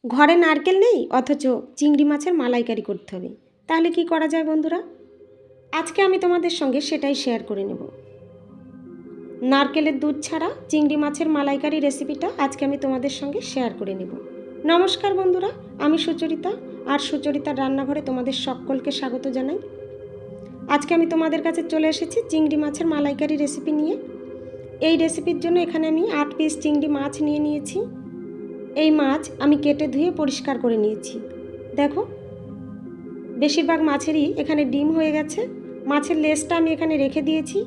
ঘরে নারকেল নেই অথচ চিংড়ি মাছের মালাইকারি করতে হবে, তাহলে কি করা যায় বন্ধুরা? আজকে আমি তোমাদের সঙ্গে সেটাই শেয়ার করে নেব। নারকেলের দুধ ছাড়া চিংড়ি মাছের মালাইকারি রেসিপিটা আজকে আমি তোমাদের সঙ্গে শেয়ার করে নেব। নমস্কার বন্ধুরা, আমি সুচরিতা, আর সুচরিতার রান্নাঘরে তোমাদের সকলকে স্বাগত জানাই। আজকে আমি তোমাদের কাছে চলে এসেছি চিংড়ি মাছের মালাইকারি রেসিপি নিয়ে। এই রেসিপির জন্য এখানে আমি 8 পিস চিংড়ি মাছ নিয়ে নিয়েছি। এই মাছ আমি কেটে ধুয়ে পরিষ্কার করে নিয়েছি। দেখো, বেশিরভাগ মাছেরই এখানে ডিম হয়ে গেছে। মাছের লেজটা আমি এখানে রেখে দিয়েছি,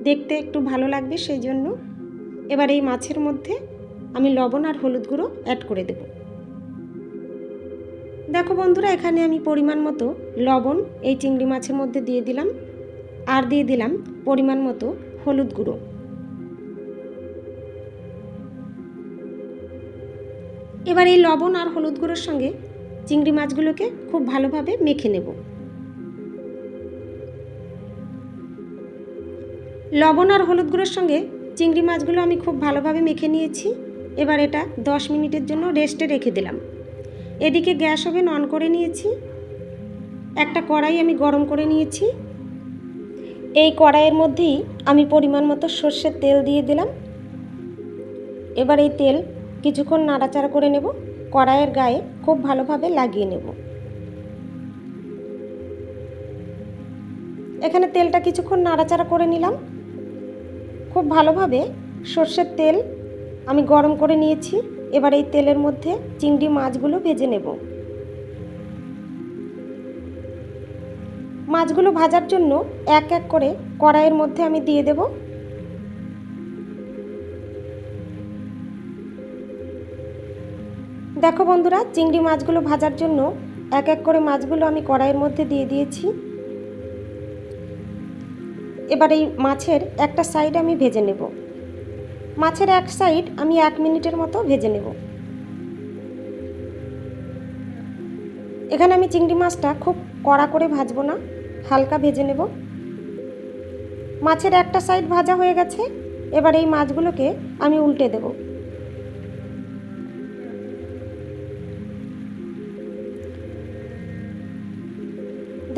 দেখতে একটু ভালো লাগবে সেই জন্য। এবার এই মাছের মধ্যে আমি লবণ আর হলুদ গুঁড়ো অ্যাড করে দেব। দেখো বন্ধুরা, এখানে আমি পরিমাণ মতো লবণ এই চিংড়ি মাছের মধ্যে দিয়ে দিলাম, আর দিয়ে দিলাম পরিমাণ মতো হলুদ গুঁড়ো। এবার এই লবণ আর হলুদ গুঁড়োর সঙ্গে চিংড়ি মাছগুলোকে খুব ভালোভাবে মেখে নেব। লবণ আর হলুদ গুঁড়োর সঙ্গে চিংড়ি মাছগুলো আমি খুব ভালোভাবে মেখে নিয়েছি। এবার এটা 10 মিনিটের জন্য রেস্টে রেখে দিলাম। এদিকে গ্যাস ওভেন অন করে নিয়েছি। একটা কড়াই আমি গরম করে নিয়েছি। এই কড়াইয়ের মধ্যেই আমি পরিমাণ মতো সর্ষের তেল দিয়ে দিলাম। এবার এই তেল কিছুক্ষণ নাড়াচাড়া করে নেব, কড়াইয়ের গায়ে খুব ভালোভাবে লাগিয়ে নেব। এখানে তেলটা কিছুক্ষণ নাড়াচাড়া করে নিলাম। খুব ভালোভাবে সর্ষের তেল আমি গরম করে নিয়েছি। এবার এই তেলের মধ্যে চিংড়ি মাছগুলো ভেজে নেব। মাছগুলো ভাজার জন্য এক এক করে কড়াইয়ের মধ্যে আমি দিয়ে দেব। দেখো বন্ধুরা, চিংড়ি মাছগুলো ভাজার জন্য এক এক করে মাছগুলো আমি কড়াইয়ের মধ্যে দিয়ে দিয়েছি। এবার এই মাছের একটা সাইড আমি ভেজে নেব। মাছের এক সাইড আমি 1 মিনিটের মতো ভেজে নেব। এখানে আমি চিংড়ি মাছটা খুব কড়া করে ভাজবো না, হালকা ভেজে নেব। মাছের একটা সাইড ভাজা হয়ে গেছে। এবার এই মাছগুলোকে আমি উল্টে দেব।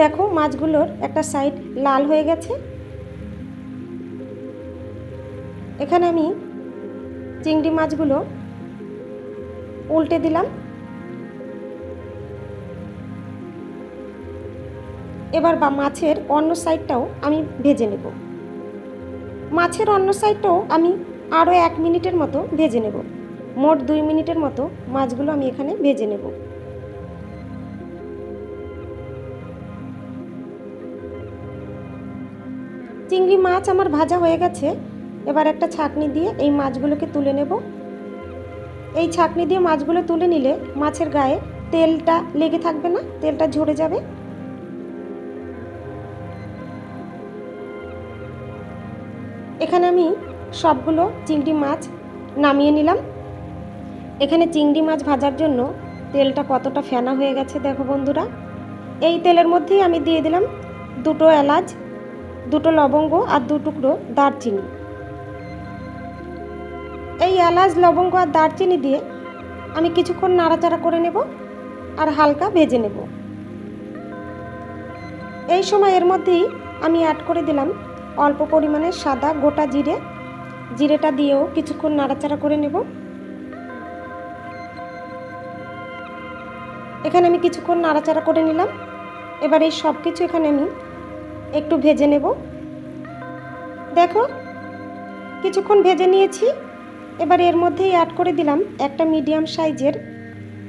দেখো, মাছগুলোর একটা সাইড লাল হয়ে গেছে। এখানে আমি চিংড়ি মাছগুলো উল্টে দিলাম। এবার মাছের অন্য সাইডটাও আমি ভেজে নেব। মাছের অন্য সাইডটাও আমি আরও 1 মিনিটের মতো ভেজে নেব। মোট 2 মিনিটের মতো মাছগুলো আমি এখানে ভেজে নেব। চিংড়ি মাছ আমার ভাজা হয়ে গেছে। এবার একটা ছাঁকনি দিয়ে এই মাছগুলোকে তুলে নেব। এই ছাঁকনি দিয়ে মাছগুলো তুলে নিলে মাছের গায়ে তেলটা লেগে থাকবে না, তেলটা ঝরে যাবে। এখানে আমি সবগুলো চিংড়ি মাছ নামিয়ে নিলাম। এখানে চিংড়ি মাছ ভাজার জন্য তেলটা কতটা ফেনা হয়ে গেছে দেখো বন্ধুরা। এই তেলের মধ্যেই আমি দিয়ে দিলাম 2টো এলাচ, 2টো লবঙ্গ আর 2 টুকরো দারচিনি। এই এলাচ, লবঙ্গ আর দারচিনি দিয়ে আমি কিছুক্ষণ নাড়াচাড়া করে নেব আর হালকা ভেজে নেব। এই সময় এর মধ্যেই আমি অ্যাড করে দিলাম অল্প পরিমাণে সাদা গোটা জিরে। জিরেটা দিয়েও কিছুক্ষণ নাড়াচাড়া করে নেব। এখানে আমি কিছুক্ষণ নাড়াচাড়া করে নিলাম। এবার এই সব কিছু এখানে আমি একটু ভেজে নেব। দেখো, কিছুক্ষণ ভেজে নিয়েছি। এবার এর মধ্যেই অ্যাড করে দিলাম একটা মিডিয়াম সাইজের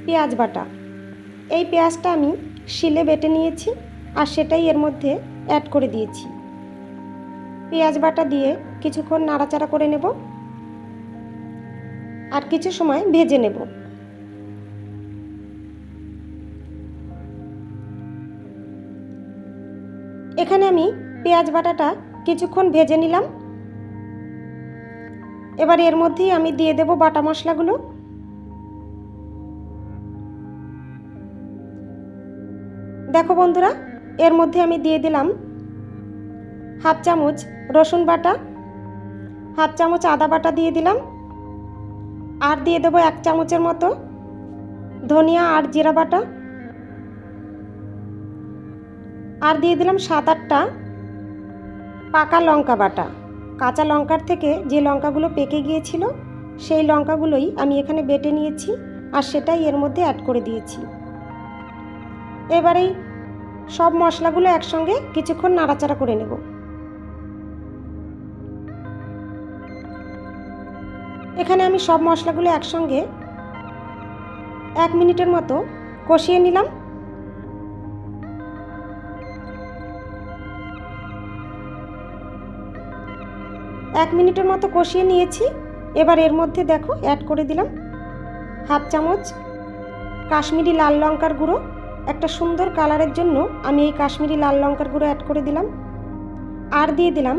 পেঁয়াজ বাটা। এই পেঁয়াজটা আমি শিলে বেটে নিয়েছি আর সেটাই এর মধ্যে অ্যাড করে দিয়েছি। পেঁয়াজ বাটা দিয়ে কিছুক্ষণ নাড়াচাড়া করে নেব আর কিছু সময় ভেজে নেব। এখানে আমি পেঁয়াজ বাটাটা কিছুক্ষণ ভেজে নিলাম। এবার এর মধ্যেই আমি দিয়ে দেব বাটা মশলাগুলো। দেখো বন্ধুরা, এর মধ্যে আমি দিয়ে দিলাম হাফ চামচ রসুন বাটা, হাফ চামচ আদা বাটা দিয়ে দিলাম, আর দিয়ে দেবো 1 চামচের মতো ধনিয়া আর জিরা বাটা, আর দিয়ে দিলাম 7-8টা পাকা লঙ্কা বাটা। কাঁচা লঙ্কার থেকে যে লঙ্কাগুলো পেকে গিয়েছিল সেই লঙ্কাগুলোই আমি এখানে বেটে নিয়েছি আর সেটাই এর মধ্যে অ্যাড করে দিয়েছি। এবারেই সব মশলাগুলো একসঙ্গে কিছুক্ষণ নাড়াচাড়া করে নেব। এখানে আমি সব মশলাগুলো একসঙ্গে 1 মিনিটের মতো কষিয়ে নিলাম। এক মিনিটের মতো কষিয়ে নিয়েছি। এবার এর মধ্যে দেখো অ্যাড করে দিলাম 1/2 চামচ কাশ্মীরি লাল লঙ্কার গুঁড়ো। একটা সুন্দর কালারের জন্য আমি এই কাশ্মীরি লাল লঙ্কার গুঁড়ো অ্যাড করে দিলাম। আর দিয়ে দিলাম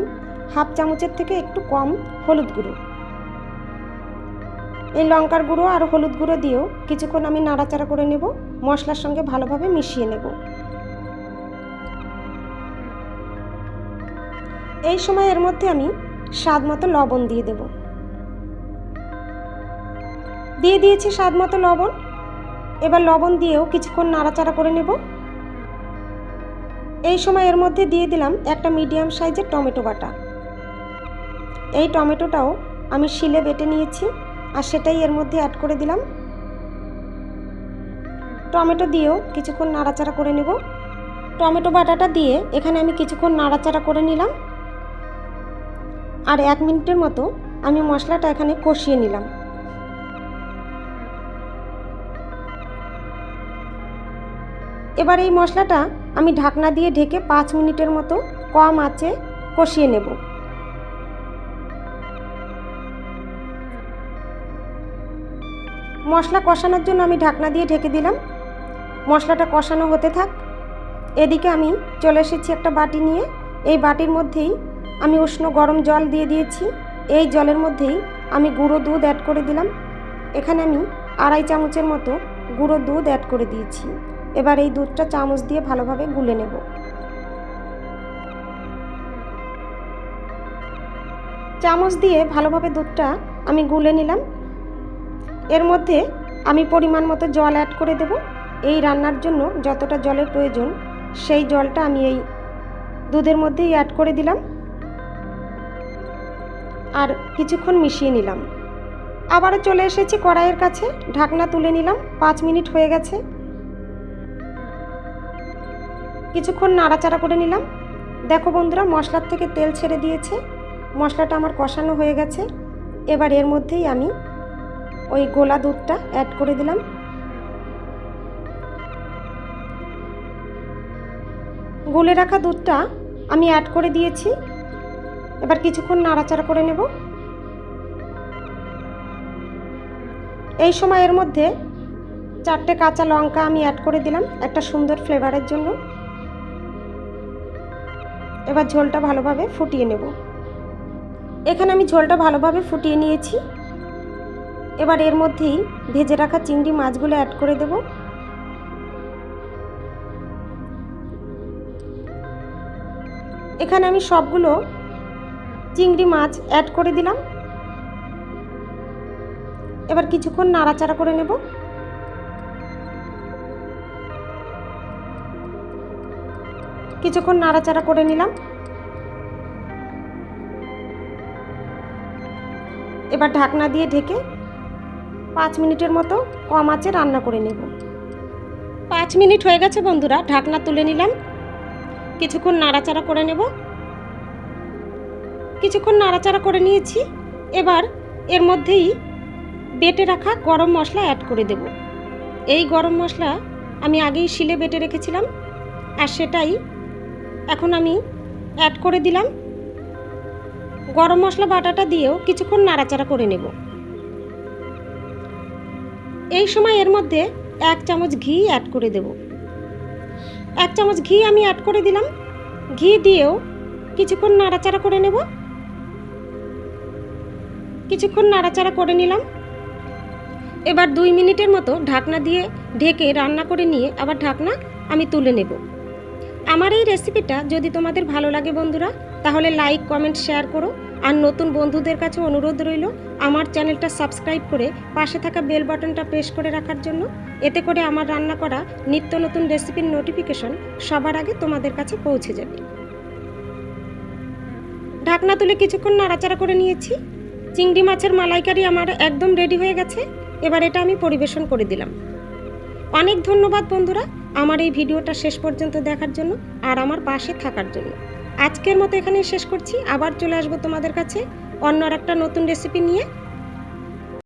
1/2 চামচের থেকে একটু কম হলুদ গুঁড়ো। এই লঙ্কার গুঁড়ো আর হলুদ গুঁড়ো দিয়েও কিছুক্ষণ আমি নাড়াচাড়া করে নেব, মশলার সঙ্গে ভালোভাবে মিশিয়ে নেব। এই সময় এর মধ্যে আমি স্বাদ মতো লবণ দিয়ে দেব। দিয়ে দিয়েছি স্বাদ মতো লবণ। এবার লবণ দিয়েও কিছুক্ষণ নাড়াচাড়া করে নেব। এই সময় এর মধ্যে দিয়ে দিলাম একটা মিডিয়াম সাইজের টমেটো বাটা। এই টমেটোটাও আমি শিলে বেটে নিয়েছি আর সেটাই এর মধ্যে অ্যাড করে দিলাম। টমেটো দিয়েও কিছুক্ষণ নাড়াচাড়া করে নেব। টমেটো বাটাটা দিয়ে এখানে আমি কিছুক্ষণ নাড়াচাড়া করে নিলাম আর 1 মিনিটের মতো আমি মশলাটা এখানে কষিয়ে নিলাম। এবার এই মশলাটা আমি ঢাকনা দিয়ে ঢেকে 5 মিনিটের মতো কম আঁচে কষিয়ে নেব। মশলা কষানোর জন্য আমি ঢাকনা দিয়ে ঢেকে দিলাম। মশলাটা কষানো হতে থাক। এদিকে আমি চলে এসেছি একটা বাটি নিয়ে। এই বাটির মধ্যেই আমি উষ্ণ গরম জল দিয়ে দিয়েছি। এই জলের মধ্যেই আমি গুঁড়ো দুধ অ্যাড করে দিলাম। এখানে আমি 2.5 চামচের মতো গুঁড়ো দুধ অ্যাড করে দিয়েছি। এবার এই দুধটা চামচ দিয়ে ভালোভাবে গুলে নেব। চামচ দিয়ে ভালোভাবে দুধটা আমি গুলে নিলাম। এর মধ্যে আমি পরিমাণ মতো জল অ্যাড করে দেব। এই রান্নার জন্য যতটা জলের প্রয়োজন সেই জলটা আমি এই দুধের মধ্যেই অ্যাড করে দিলাম আর কিছুক্ষণ মিশিয়ে নিলাম। আবারও চলে এসেছি কড়াইয়ের কাছে, ঢাকনা তুলে নিলাম। 5 মিনিট হয়ে গেছে। কিছুক্ষণ নাড়াচাড়া করে নিলাম। দেখো বন্ধুরা, মশলার থেকে তেল ছেড়ে দিয়েছে। মশলাটা আমার কষানো হয়ে গেছে। এবার এর মধ্যেই আমি ওই গোলা দুধটা অ্যাড করে দিলাম। গুলে রাখা দুধটা আমি অ্যাড করে দিয়েছি। এবার কিছুক্ষণ নাড়াচাড়া করে নেব। এই সময় এর মধ্যে 4টে কাঁচা লঙ্কা আমি অ্যাড করে দিলাম একটা সুন্দর ফ্লেভারের জন্য। এবার ঝোলটা ভালোভাবে ফুটিয়ে নেব। এখানে আমি ঝোলটা ভালোভাবে ফুটিয়ে নিয়েছি। এবার এর মধ্যেই ভেজে রাখা চিংড়ি মাছগুলো অ্যাড করে দেব। এখানে আমি সবগুলো চিংড়ি মাছ অ্যাড করে দিলাম। এবার কিছুক্ষণ নাড়াচাড়া করে নেব। কিছুক্ষণ নাড়াচাড়া করে নিলাম। এবার ঢাকনা দিয়ে ঢেকে 5 মিনিটের মতো কম আঁচে রান্না করে নেব। 5 মিনিট হয়ে গেছে বন্ধুরা, ঢাকনা তুলে নিলাম। কিছুক্ষণ নাড়াচাড়া করে নেব। কিছুক্ষণ নাড়াচাড়া করে নিয়েছি। এবার এর মধ্যেই বেটে রাখা গরম মশলা অ্যাড করে দেব। এই গরম মশলা আমি আগেই শিলে বেটে রেখেছিলাম আর সেটাই এখন আমি অ্যাড করে দিলাম। গরম মশলা বাটাটা দিয়েও কিছুক্ষণ নাড়াচাড়া করে নেব। এই সময় এর মধ্যে 1 চামচ ঘি অ্যাড করে দেব। 1 চামচ ঘি আমি অ্যাড করে দিলাম। ঘি দিয়েও কিছুক্ষণ নাড়াচাড়া করে নেব। কিছুক্ষণ নাড়াচাড়া করে নিলাম। এবার 2 মিনিটের মতো ঢাকনা দিয়ে ঢেকে রান্না করে নিয়ে আবার ঢাকনা আমি তুলে নেব। আমার এই রেসিপিটা যদি তোমাদের ভালো লাগে বন্ধুরা, তাহলে লাইক কমেন্ট শেয়ার করো। আর নতুন বন্ধুদের কাছে অনুরোধ রইল আমার চ্যানেলটা সাবস্ক্রাইব করে পাশে থাকা বেল বাটনটা প্রেস করে রাখার জন্য। এতে করে আমার রান্না করা নিত্য নতুন রেসিপির নোটিফিকেশন সবার আগে তোমাদের কাছে পৌঁছে যাবে। ঢাকনা তুলে কিছুক্ষণ নাড়াচাড়া করে নিয়েছি। চিংড়ি মাছের মালাইকারি আমার একদম রেডি হয়ে গেছে। এবার এটা আমি পরিবেশন করে দিলাম। অনেক ধন্যবাদ বন্ধুরা আমার এই ভিডিওটা শেষ পর্যন্ত দেখার জন্য আর আমার পাশে থাকার জন্য। আজকের মতো এখানেই শেষ করছি। আবার চলে আসবো তোমাদের কাছে অন্য আর একটা নতুন রেসিপি নিয়ে।